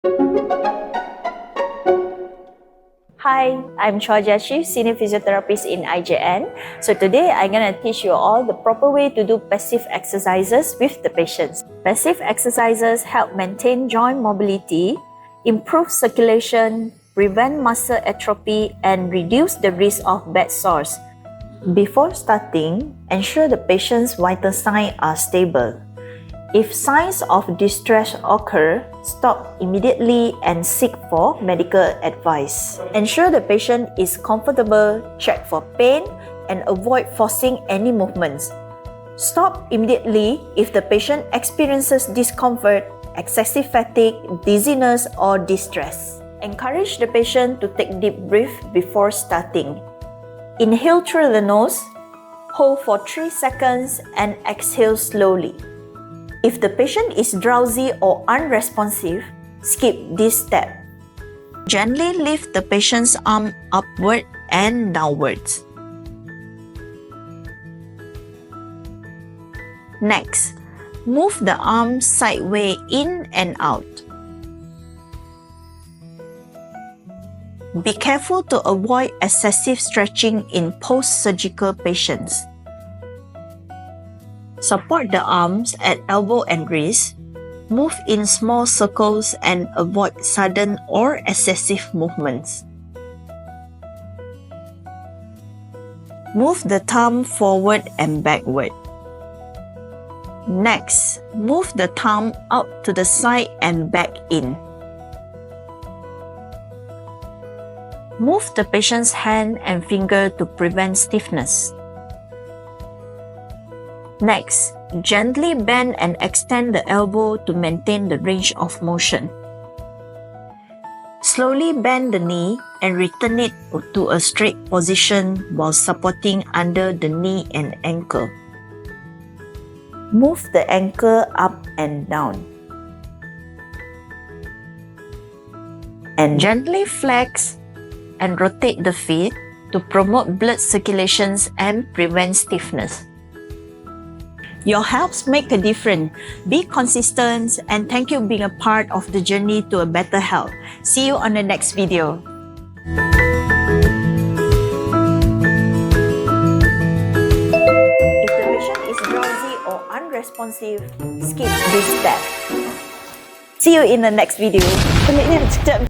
Hi, I'm Chua Jiaxu, Senior Physiotherapist in IJN. So today I'm going to teach you all the proper way to do passive exercises with the patients. Passive exercises help maintain joint mobility, improve circulation, prevent muscle atrophy, and reduce the risk of bed sores. Before starting, ensure the patient's vital signs are stable. If signs of distress occur, stop immediately and seek for medical advice. Ensure the patient is comfortable, check for pain, and avoid forcing any movements. Stop immediately if the patient experiences discomfort, excessive fatigue, dizziness, or distress. Encourage the patient to take deep breath before starting. Inhale through the nose, hold for 3 seconds, and exhale slowly. If the patient is drowsy or unresponsive, skip this step. Gently lift the patient's arm upward and downwards. Next, move the arm sideways in and out. Be careful to avoid excessive stretching in post-surgical patients. Support the arms at elbow and wrist. Move in small circles and avoid sudden or excessive movements. Move the thumb forward and backward. Next, move the thumb out to the side and back in. Move the patient's hand and finger to prevent stiffness. Next, gently bend and extend the elbow to maintain the range of motion. Slowly bend the knee and return it to a straight position while supporting under the knee and ankle. Move the ankle up and down. And gently flex and rotate the feet to promote blood circulations and prevent stiffness. Your helps make a difference. Be consistent, and thank you for being a part of the journey to a better health. See you on the next video. If the patient is drowsy or unresponsive, skip this step. See you in the next video. Peliknya sekejap